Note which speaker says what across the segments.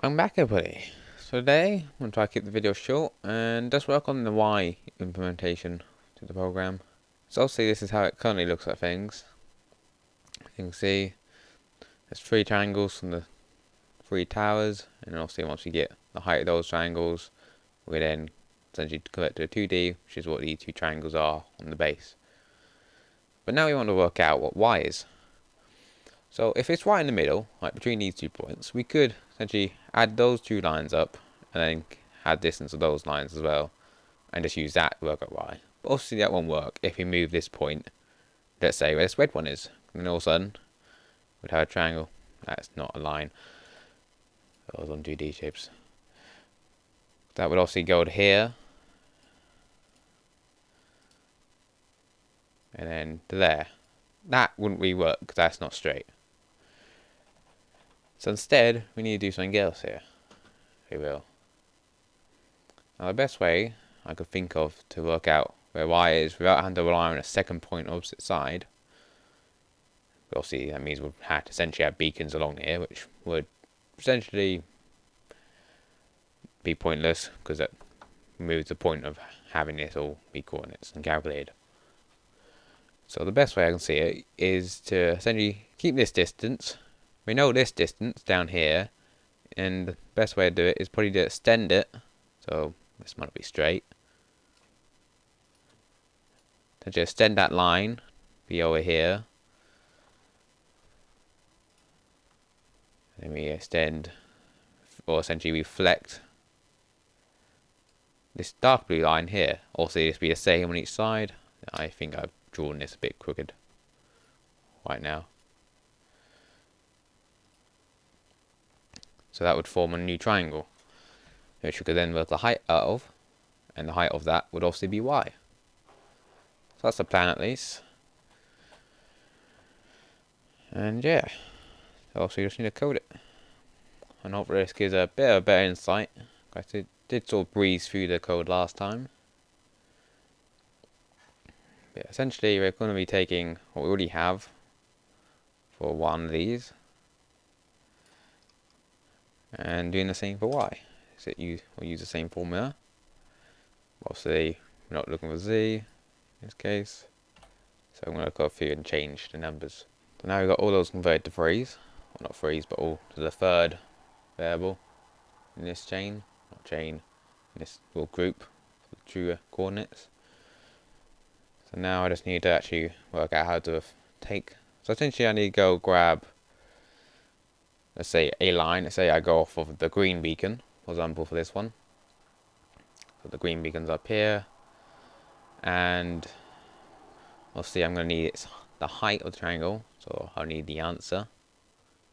Speaker 1: I'm back everybody. So today I'm going to try to keep the video short and just work on the Y implementation to the program. So obviously this is how it currently looks at things. You can see there's three triangles from the three towers, and obviously once we get the height of those triangles we then essentially convert to a 2D, which is what these two triangles are on the base. But now we want to work out what Y is. So if it's right in the middle, like between these 2 points, we could essentially add those two lines up and then add distance of those lines as well, and just use that to work out Y. But obviously that won't work if we move this point, let's say where this red one is, and then all of a sudden we'd have a triangle. That's not a line. Those on 2D shapes. That would obviously go to here, and then to there. That wouldn't really work because that's not straight. So instead, we need to do something else here. We will. Now the best way I could think of to work out where Y is without having to rely on a second point on the opposite side, obviously that means we'll have to essentially have beacons along here, which would essentially be pointless because that removes the point of having this all be coordinates and calculated. So the best way I can see it is to essentially keep this distance. We know this distance down here, and the best way to do it is probably to extend it. So this might be straight. To just extend that line, be over here. Then we extend, or essentially reflect this dark blue line here. Also, this be the same on each side. I think I've drawn this a bit crooked right now. So that would form a new triangle, which we could then work the height out of, and the height of that would obviously be Y. So that's the plan at least. And yeah, so obviously you just need to code it. And hopefully this gives a bit of a better insight. I did sort of breeze through the code last time. But essentially we're going to be taking what we already have for one of these and doing the same for Y. So we'll use the same formula. Obviously we're not looking for Z in this case, so I'm going to go through and change the numbers. So now we've got all those converted to threes, well not threes but all to the third variable in this chain, not chain, in this little group for the true coordinates. So now I just need to actually work out how to take, so essentially I need to go grab, let's say a line, let's say I go off of the green beacon, for example for this one. So the green beacon's up here, and obviously I'm going to need the height of the triangle, so I'll need the answer,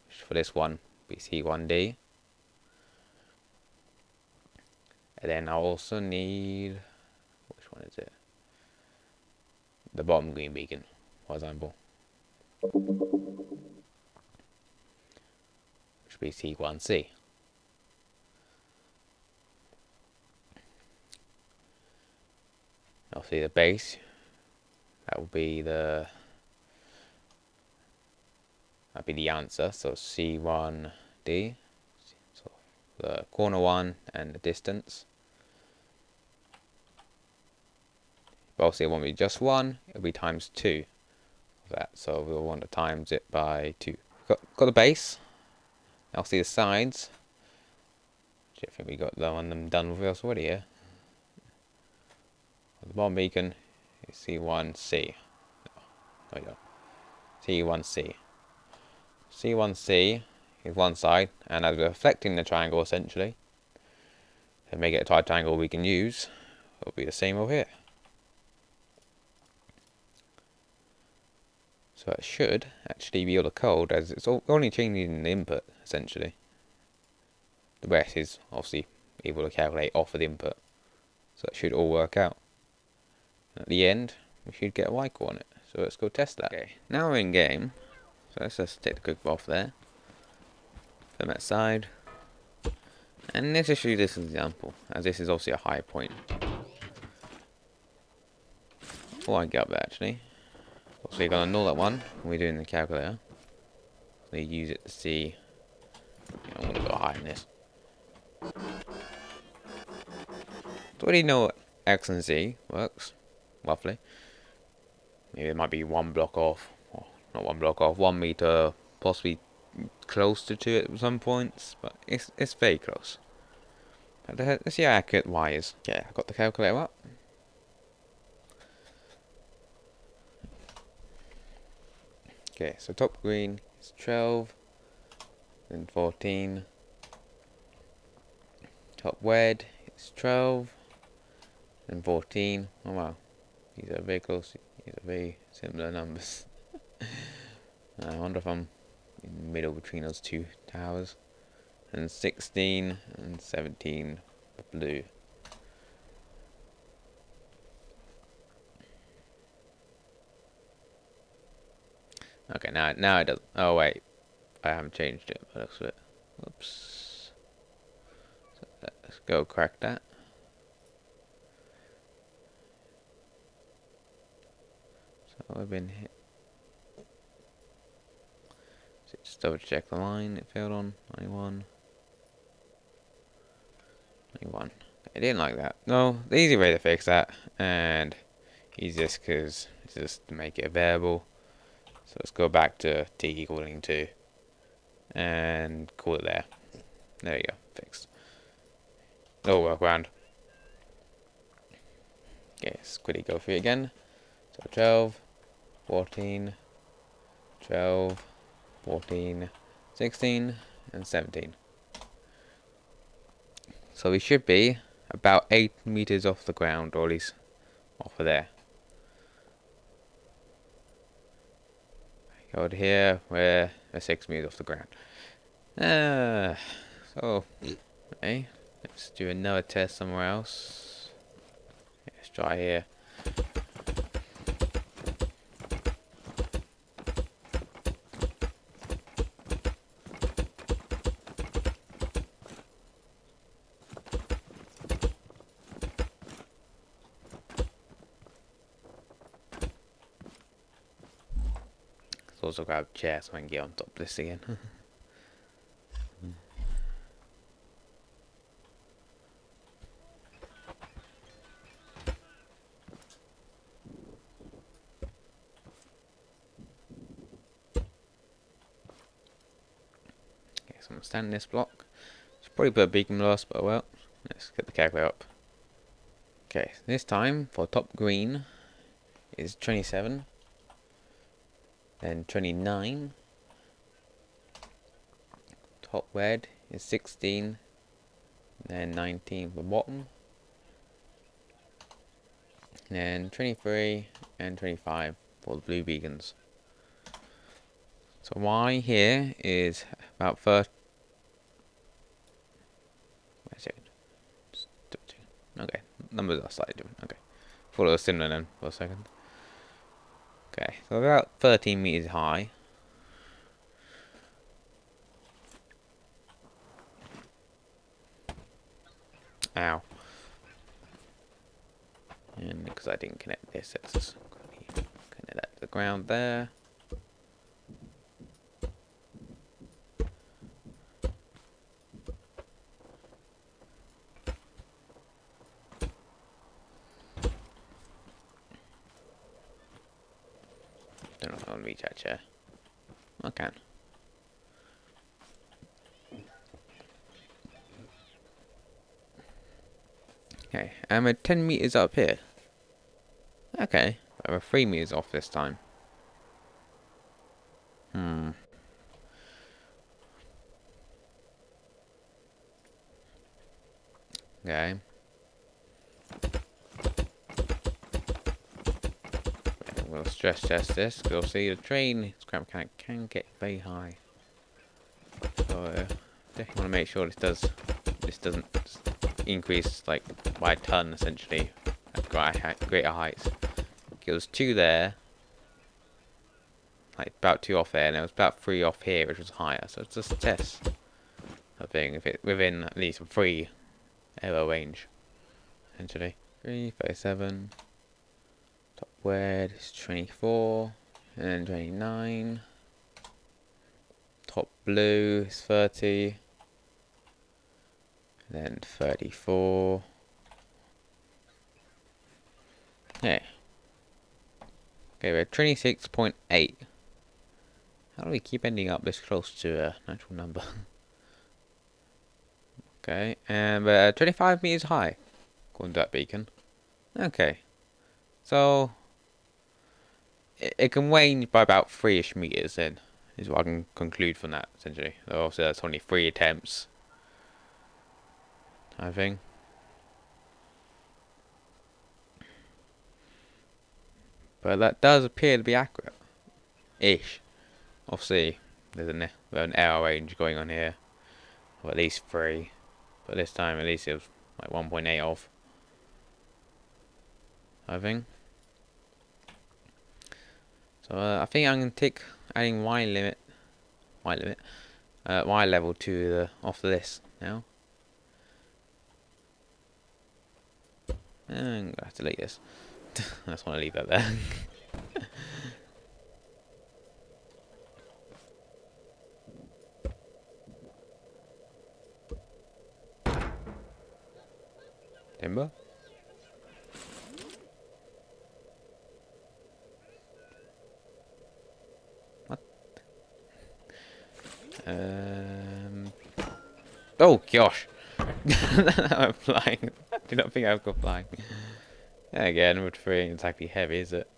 Speaker 1: which for this one be C1D. And then I'll also need, which one is it? The bottom green beacon, for example. Which be C1C. Obviously the base, that will be the answer, so C1D, so the corner one and the distance. But obviously it won't be just one, it'll be times 2 of that, so we'll want to times it by 2. Got the base, now see the sides, I think we got one of them done with us already here. The bottom beacon is C1C. No, C1C. C1C is one side, and as we're reflecting the triangle essentially, to make it a tight triangle we can use, it'll be the same over here. So it should actually be all the code, as it's only changing the input essentially. The rest is obviously able to calculate off of the input, so it should all work out. And at the end, we should get a Y coordinate. So let's go test that. Okay, now we're in game. So let's just take the quick off there. From that side. And let's just use this as an example, as this is obviously a high point. Before I get up there actually. So you're going to null that one when we're doing the calculator. So you use it to see, I want to go higher than this. Do already know X and Z works, roughly. Maybe it might be one block off, or not one block off, 1 meter, possibly closer to it at some points, but it's very close. But let's see how accurate Y is. Okay, I got the calculator up. Okay, so top green is 12, then 14. Top red is 12, then 14. Oh wow, these are very close. These are very similar numbers. I wonder if I'm in the middle between those two towers. And 16 and 17 blue. Okay, now it doesn't. Oh wait, I haven't changed it. But looks a bit. Whoops. So let's go crack that. So we've been hit. So just double check the line. It failed on 91. 91. I didn't like that. No, the easy way to fix that, and easiest because it's just to make it a variable. So let's go back to t equaling 2 and call it there. There you go, fixed. No workaround. Okay, let's quickly go through it again. So 12, 14, 12, 14, 16, and 17. So we should be about 8 meters off the ground, or at least off of there. Go to here, we're 6 meters off the ground. So, okay, let's do another test somewhere else. Let's try here. Let's also grab a chair so I can get on top of this again. Okay, so I'm gonna stand in this block. Should probably put a beacon last, but well, let's get the calculator up. Okay, this time for top green is 27, then 29. Top red is 16, then 19 for the bottom, then 23 and 25 for the blue beacons. So Y here is about first. Wait a second. Okay, numbers are slightly different. Okay, thought it was similar then for a second. Okay, so about 13 meters high. Ow. And because I didn't connect this, let's just connect that to the ground there. Don't know if I want to reach that chair. I can. Okay, and we're 10 meters up here. Okay, we're 3 meters off this time. Okay. We'll stress test this. You'll see the train scrap can get very high. So definitely want to make sure this doesn't increase like by a ton essentially at greater heights. It was 2 there, like about 2 off there, and it was about 3 off here, which was higher. So it's just a test. I think if it's within at least a 3 error range, essentially. 337. Top red is 24, and then 29. Top blue is 30, and then 34. Yeah. Okay, we're 26.8. How do we keep ending up this close to an actual number? Okay, and we're 25 meters high, according to that beacon. Okay, so it can wane by about 3-ish meters then, is what I can conclude from that, essentially. Also, that's only 3 attempts, I think. But that does appear to be accurate-ish. Obviously, there's an error range going on here of at least 3. But this time, at least it was like 1.8 off, I think. So I think I'm going to tick adding Y level to the off the list now. And I'm going to have to delete this. I just want to leave that there. Timber? What? Oh gosh! I'm flying. I do not think I've got flying. Again, with 3 ain't exactly heavy, is it?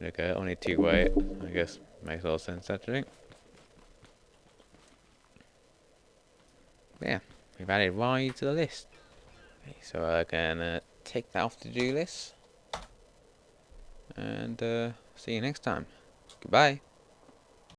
Speaker 1: Okay, only 2 weight. I guess makes a lot of sense actually. Yeah, we've added Y to the list. Okay, so I can take that off the to-do list. And see you next time. Goodbye.